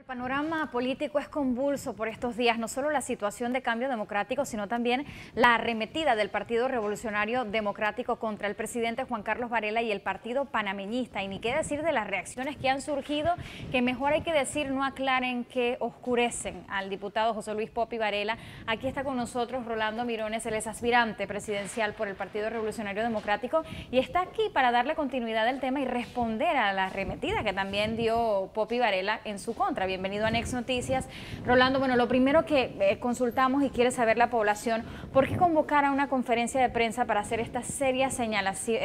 El panorama político es convulso por estos días, no solo la situación de cambio democrático, sino también la arremetida del Partido Revolucionario Democrático contra el presidente Juan Carlos Varela y el Partido Panameñista. Y ni qué decir de las reacciones que han surgido, que mejor hay que decir no aclaren, que oscurecen al diputado José Luis Popi Varela. Aquí está con nosotros Rolando Mirones, él es aspirante presidencial por el Partido Revolucionario Democrático y está aquí para darle continuidad al tema y responder a la arremetida que también dio Popi Varela en su contra. Bienvenido a Next Noticias. Rolando, bueno, lo primero que consultamos y quiere saber la población, ¿por qué convocar a una conferencia de prensa para hacer estas serias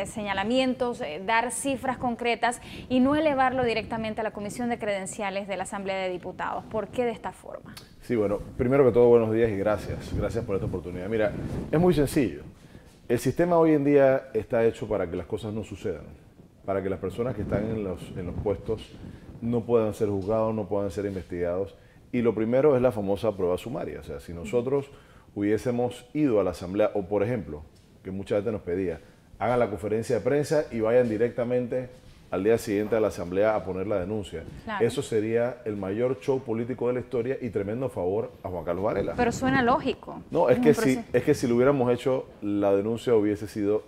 señalamientos, dar cifras concretas y no elevarlo directamente a la Comisión de Credenciales de la Asamblea de Diputados? ¿Por qué de esta forma? Sí, bueno, primero que todo, buenos días y gracias. Gracias por esta oportunidad. Mira, es muy sencillo. El sistema hoy en día está hecho para que las cosas no sucedan, para que las personas que están en los puestos no puedan ser juzgados, no puedan ser investigados. Y lo primero es la famosa prueba sumaria. O sea, si nosotros hubiésemos ido a la asamblea, o por ejemplo, que mucha gente nos pedía, hagan la conferencia de prensa y vayan directamente al día siguiente a la asamblea a poner la denuncia. Claro. Eso sería el mayor show político de la historia y tremendo favor a Juan Carlos Varela. Pero suena lógico. No, es que si lo hubiéramos hecho, la denuncia hubiese sido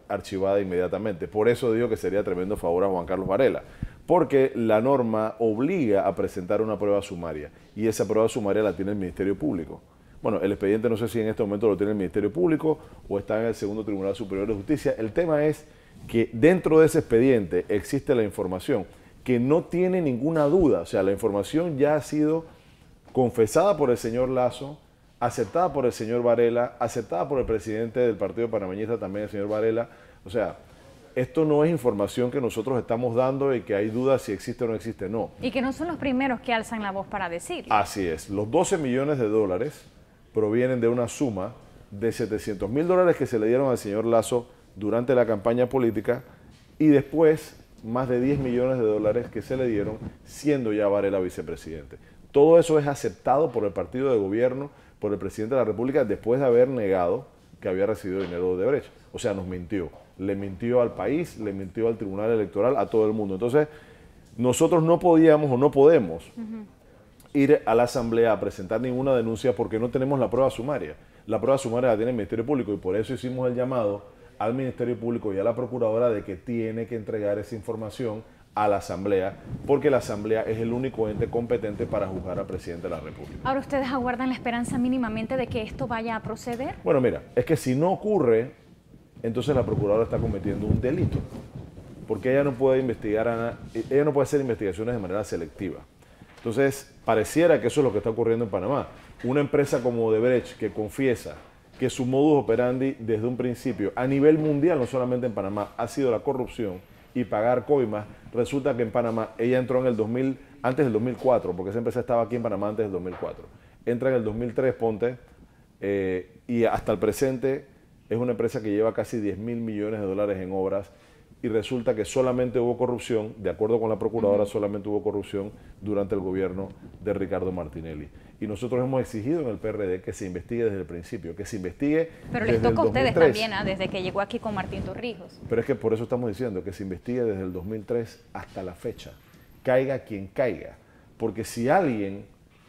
archivada inmediatamente. Por eso digo que sería tremendo favor a Juan Carlos Varela. Porque la norma obliga a presentar una prueba sumaria y esa prueba sumaria la tiene el Ministerio Público. Bueno, el expediente no sé si en este momento lo tiene el Ministerio Público o está en el Segundo Tribunal Superior de Justicia. El tema es que dentro de ese expediente existe la información que no tiene ninguna duda. O sea, la información ya ha sido confesada por el señor Lasso, aceptada por el señor Varela, aceptada por el presidente del Partido Panameñista también, el señor Varela. O sea, esto no es información que nosotros estamos dando y que hay dudas si existe o no existe, no. Y que no son los primeros que alzan la voz para decirlo. Así es. Los 12 millones de dólares provienen de una suma de $700.000 que se le dieron al señor Lasso durante la campaña política y después más de 10 millones de dólares que se le dieron siendo ya Varela vicepresidente. Todo eso es aceptado por el partido de gobierno, por el presidente de la República, después de haber negado que había recibido dinero de Odebrecht. O sea, nos mintió. Le mintió al país, le mintió al Tribunal Electoral, a todo el mundo. Entonces, nosotros no podíamos o no podemos ir a la Asamblea a presentar ninguna denuncia porque no tenemos la prueba sumaria. La prueba sumaria la tiene el Ministerio Público y por eso hicimos el llamado al Ministerio Público y a la Procuradora de que tiene que entregar esa información a la Asamblea, porque la Asamblea es el único ente competente para juzgar al presidente de la República. Ahora, ¿ustedes aguardan la esperanza mínimamente de que esto vaya a proceder? Bueno, mira, es que si no ocurre, entonces la Procuradora está cometiendo un delito, porque ella no puede investigar, ella no puede hacer investigaciones de manera selectiva. Entonces, pareciera que eso es lo que está ocurriendo en Panamá. Una empresa como Odebrecht que confiesa que su modus operandi desde un principio, a nivel mundial, no solamente en Panamá, ha sido la corrupción y pagar coimas. Resulta que en Panamá, ella entró en el antes del 2004, porque esa empresa estaba aquí en Panamá antes del 2004. Entra en el 2003, ponte, y hasta el presente es una empresa que lleva casi 10.000 millones de dólares en obras y resulta que solamente hubo corrupción, de acuerdo con la Procuradora, solamente hubo corrupción durante el gobierno de Ricardo Martinelli. Y nosotros hemos exigido en el PRD que se investigue desde el principio, que se investigue. Pero les toca a ustedes también, desde que llegó aquí con Martín Torrijos. Pero es que por eso estamos diciendo que se investigue desde el 2003 hasta la fecha, caiga quien caiga. Porque si alguien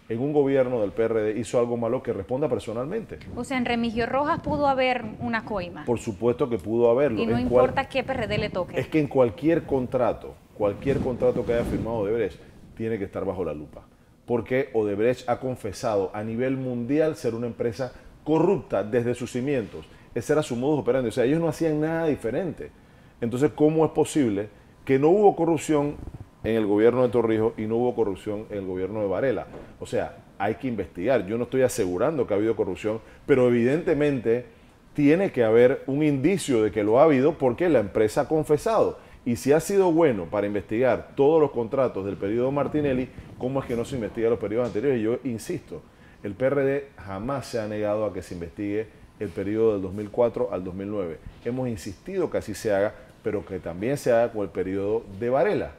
en un gobierno del PRD hizo algo malo, que responda personalmente. O sea, en Remigio Rojas pudo haber una coima. Por supuesto que pudo haberlo. Y no importa qué PRD le toque. Es que en cualquier contrato que haya firmado Odebrecht, tiene que estar bajo la lupa. Porque Odebrecht ha confesado a nivel mundial ser una empresa corrupta desde sus cimientos. Ese era su modus operandi. O sea, ellos no hacían nada diferente. Entonces, ¿cómo es posible que no hubo corrupción en el gobierno de Torrijos y no hubo corrupción en el gobierno de Varela? O sea, hay que investigar. Yo no estoy asegurando que ha habido corrupción, pero evidentemente tiene que haber un indicio de que lo ha habido porque la empresa ha confesado. Y si ha sido bueno para investigar todos los contratos del periodo Martinelli, ¿cómo es que no se investiga los periodos anteriores? Y yo insisto, el PRD jamás se ha negado a que se investigue el periodo del 2004 al 2009. Hemos insistido que así se haga, pero que también se haga con el periodo de Varela.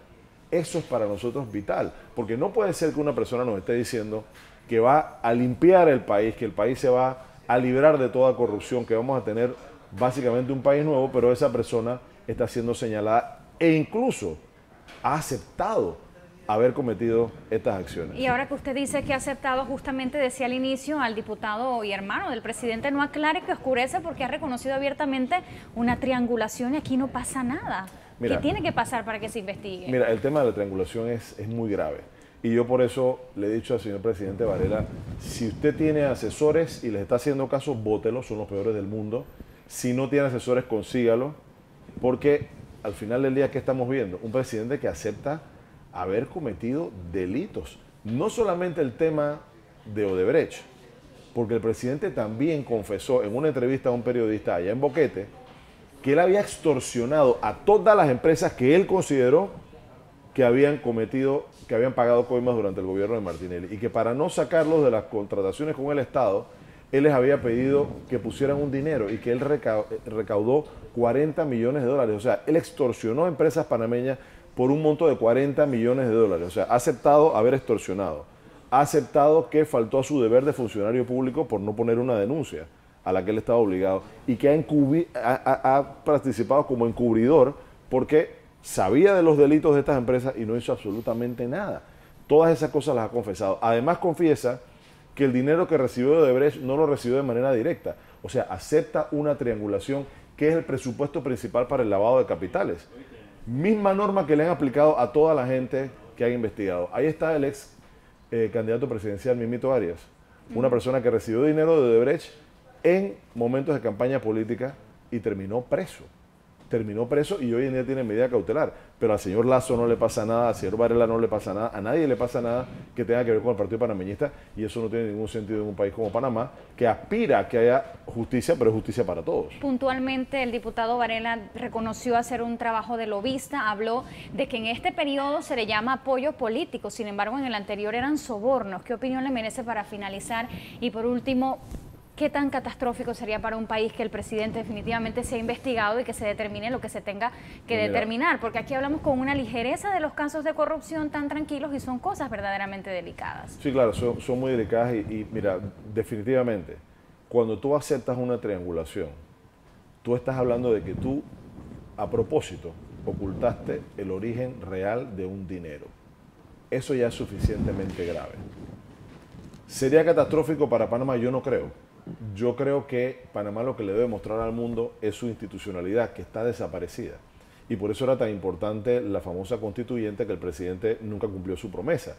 Eso es para nosotros vital, porque no puede ser que una persona nos esté diciendo que va a limpiar el país, que el país se va a librar de toda corrupción, que vamos a tener básicamente un país nuevo, pero esa persona está siendo señalada e incluso ha aceptado haber cometido estas acciones. Y ahora que usted dice que ha aceptado, justamente decía al inicio, al diputado y hermano del presidente, no aclare que oscurece porque ha reconocido abiertamente una triangulación y aquí no pasa nada. Mira, ¿qué tiene que pasar para que se investigue? Mira, el tema de la triangulación es muy grave. Y yo por eso le he dicho al señor presidente Varela, si usted tiene asesores y les está haciendo caso, bótelos, son los peores del mundo. Si no tiene asesores, consígalo, porque al final del día, ¿qué estamos viendo? Un presidente que acepta haber cometido delitos. No solamente el tema de Odebrecht, porque el presidente también confesó en una entrevista a un periodista allá en Boquete que él había extorsionado a todas las empresas que él consideró que habían pagado coimas durante el gobierno de Martinelli y que para no sacarlos de las contrataciones con el Estado, él les había pedido que pusieran un dinero y que él recaudó 40 millones de dólares. O sea, él extorsionó a empresas panameñas por un monto de 40 millones de dólares. O sea, ha aceptado haber extorsionado. Ha aceptado que faltó a su deber de funcionario público por no poner una denuncia a la que él estaba obligado y que ha participado como encubridor porque sabía de los delitos de estas empresas y no hizo absolutamente nada. Todas esas cosas las ha confesado. Además confiesa que el dinero que recibió de Odebrecht no lo recibió de manera directa. O sea, acepta una triangulación que es el presupuesto principal para el lavado de capitales. Misma norma que le han aplicado a toda la gente que han investigado. Ahí está el ex candidato presidencial Mimito Arias, una persona que recibió dinero de Odebrecht en momentos de campaña política y terminó preso. Terminó preso y hoy en día tiene medida cautelar. Pero al señor Lasso no le pasa nada, al señor Varela no le pasa nada, a nadie le pasa nada que tenga que ver con el partido panameñista y eso no tiene ningún sentido en un país como Panamá, que aspira a que haya justicia, pero justicia para todos. Puntualmente, el diputado Varela reconoció hacer un trabajo de lobista, habló de que en este periodo se le llama apoyo político, sin embargo en el anterior eran sobornos. ¿Qué opinión le merece para finalizar? Y por último, ¿qué tan catastrófico sería para un país que el presidente definitivamente sea investigado y que se determine lo que se tenga que determinar? Porque aquí hablamos con una ligereza de los casos de corrupción tan tranquilos y son cosas verdaderamente delicadas. Sí, claro, son muy delicadas y mira, definitivamente, cuando tú aceptas una triangulación, tú estás hablando de que tú, a propósito, ocultaste el origen real de un dinero. Eso ya es suficientemente grave. ¿Sería catastrófico para Panamá? Yo no creo. Yo creo que Panamá lo que le debe mostrar al mundo es su institucionalidad, que está desaparecida. Y por eso era tan importante la famosa constituyente, que el presidente nunca cumplió su promesa.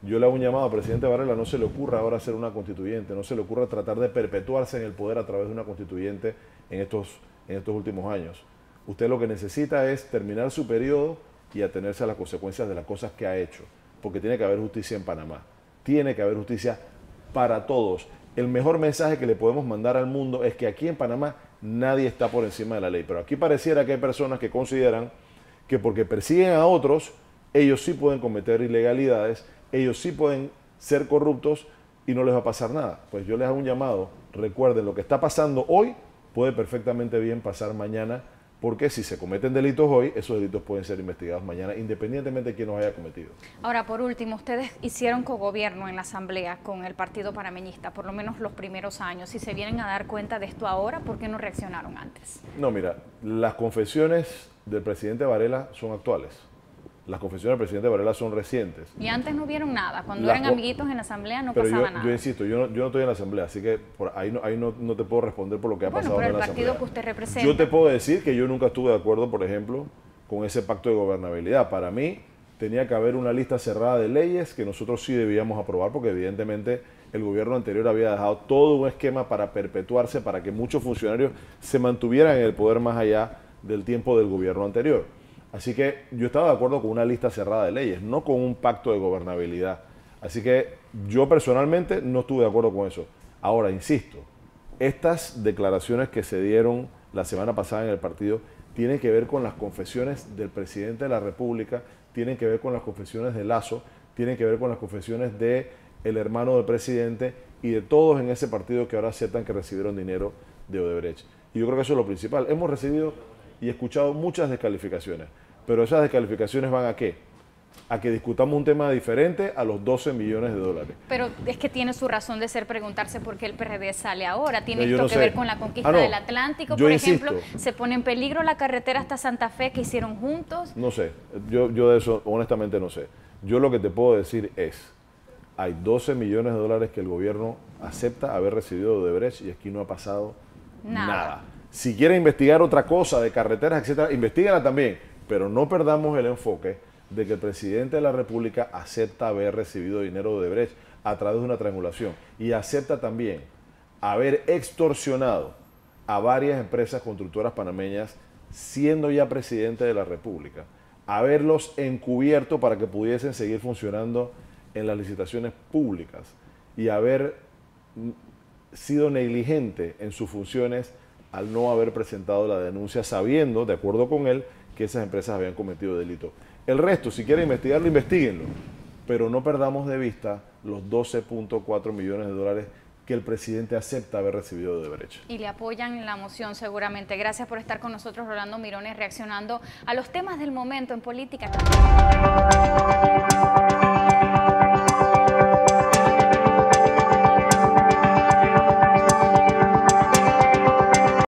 Yo le hago un llamado al presidente Varela, no se le ocurra ahora hacer una constituyente, no se le ocurra tratar de perpetuarse en el poder a través de una constituyente en estos últimos años. Usted lo que necesita es terminar su periodo y atenerse a las consecuencias de las cosas que ha hecho, porque tiene que haber justicia en Panamá. Tiene que haber justicia para todos. El mejor mensaje que le podemos mandar al mundo es que aquí en Panamá nadie está por encima de la ley. Pero aquí pareciera que hay personas que consideran que porque persiguen a otros, ellos sí pueden cometer ilegalidades, ellos sí pueden ser corruptos y no les va a pasar nada. Pues yo les hago un llamado. Recuerden, lo que está pasando hoy puede perfectamente bien pasar mañana, porque si se cometen delitos hoy, esos delitos pueden ser investigados mañana, independientemente de quién los haya cometido. Ahora, por último, ustedes hicieron cogobierno en la Asamblea con el Partido Panameñista, por lo menos los primeros años. Si se vienen a dar cuenta de esto ahora, ¿por qué no reaccionaron antes? No, mira, las confesiones del presidente Varela son actuales. Las confesiones del presidente Varela son recientes. Y antes no vieron nada. Cuando eran amiguitos en la Asamblea no pasaba nada. Yo insisto, yo no estoy en la Asamblea, así que por ahí no te puedo responder por lo que ha pasado en la Asamblea. Bueno, por el partido que usted representa. Yo te puedo decir que yo nunca estuve de acuerdo, por ejemplo, con ese pacto de gobernabilidad. Para mí tenía que haber una lista cerrada de leyes que nosotros sí debíamos aprobar, porque evidentemente el gobierno anterior había dejado todo un esquema para perpetuarse, para que muchos funcionarios se mantuvieran en el poder más allá del tiempo del gobierno anterior. Así que yo estaba de acuerdo con una lista cerrada de leyes, no con un pacto de gobernabilidad. Así que yo personalmente no estuve de acuerdo con eso. Ahora, insisto, estas declaraciones que se dieron la semana pasada en el partido tienen que ver con las confesiones del presidente de la República, tienen que ver con las confesiones de Lasso, tienen que ver con las confesiones del hermano del presidente y de todos en ese partido que ahora aceptan que recibieron dinero de Odebrecht. Y yo creo que eso es lo principal. Hemos recibido y escuchado muchas descalificaciones, pero esas descalificaciones van ¿a qué? A que discutamos un tema diferente a los 12 millones de dólares. Pero es que tiene su razón de ser preguntarse por qué el PRD sale ahora. Tiene esto que ver con la conquista del Atlántico, por ejemplo. ¿Se pone en peligro la carretera hasta Santa Fe que hicieron juntos? No sé, yo de eso honestamente no sé. Yo lo que te puedo decir es, hay 12 millones de dólares que el gobierno acepta haber recibido de Odebrecht y aquí no ha pasado nada. Si quiere investigar otra cosa de carreteras, etcétera, investíguenla también, pero no perdamos el enfoque de que el presidente de la República acepta haber recibido dinero de Odebrecht a través de una triangulación y acepta también haber extorsionado a varias empresas constructoras panameñas siendo ya presidente de la República, haberlos encubierto para que pudiesen seguir funcionando en las licitaciones públicas y haber sido negligente en sus funciones al no haber presentado la denuncia sabiendo, de acuerdo con él, que esas empresas habían cometido delito. El resto, si quieren investigarlo, investiguenlo, pero no perdamos de vista los 12.4 millones de dólares que el presidente acepta haber recibido de Odebrecht. Y le apoyan la moción seguramente. Gracias por estar con nosotros, Rolando Mirones, reaccionando a los temas del momento en política.